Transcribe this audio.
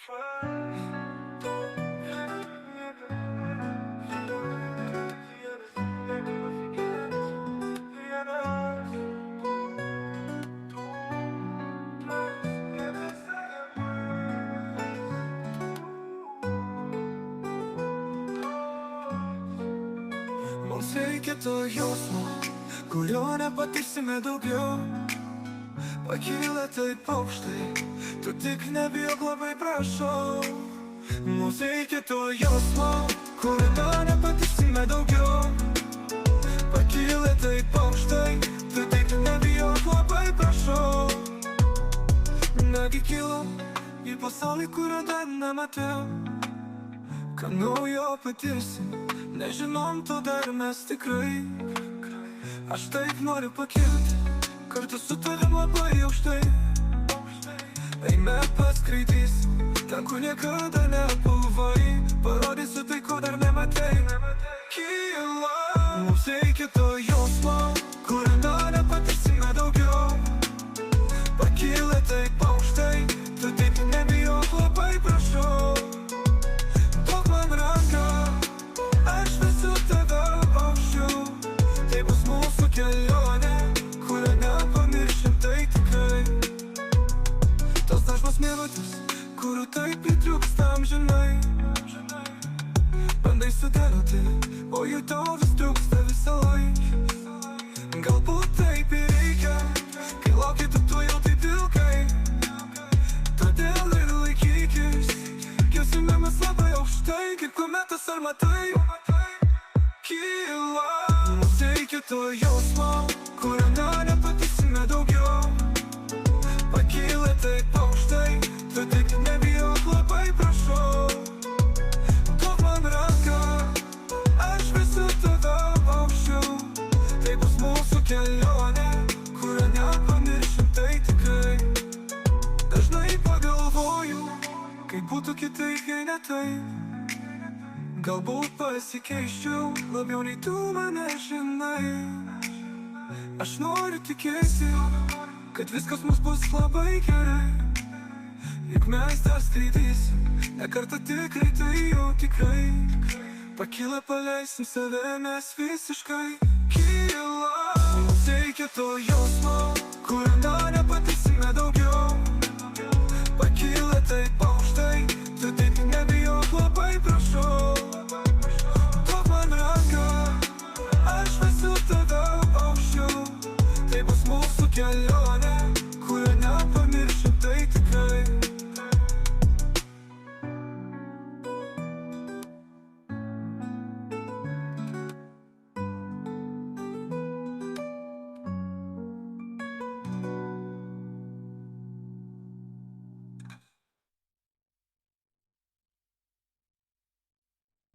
Mums reikia to jausmo, kurio nepatirsime daugiau. Pakyla taip aukštai, tu tik nebijok, labai prašau. Mums reikia to jausmo, kurio nepatirsime daugiau. Pakyla taip aukštai, tu tik nebijok, labai prašau. Nagi kilo į pasaulį, kurio dar nematėjau. Ką naujo patirsim, nežinom to dar mes tikrai. Aš taip noriu pakilti, kartu su tavim labai aukštai. Eime paskraidysim, ten kur niekada nebuvai. Parodysiu tai, ko dar nematei. Kyla, mums reikia to jausmo, kurio nepatirsime daugiau. Pakyla taip aukštai, tu taip nebijok, labai prašau. Duok man ranką, aš vesu tave aukščiau. Tai bus mūsų kelionė, kurią nepamiršim, tai tikrai. Tos dažnos minutės, kurių taip pritrūksta amžinai. Bandai sudėlioti, o jų tau vis trūksta visą laiką. Galbūt taip ir reikia, kai lauki tu jau taip ilgai. Todėl ir laikykis, kilsime mes labai aukštai, kaip kometas ar matai. Kyla, mums reikia to jausmo, kurio nepatirsime daugiau. Pakyla taip aukštai, tu tik nebijok, labai prašau. Duok man ranką, aš vesu tave aukščiau. Tai bus mūsų kelionė, kurią nepamiršim, tai tikrai. Dažnai pagalvoju, kaip būtų kitaip, jei ne taip. Galbūt pasikeiščiau labiau nei tu mane žinai. Aš noriu tikėti, kad viskas mums bus labai gerai. Juk mes dar skraidysim, ne kartą tikrai, tai jau tikrai. Pakyla paleisim save mes visiškai. Kyla, mums reikia to jausmo, kurio nepatirsime daugiau. Pakyla taip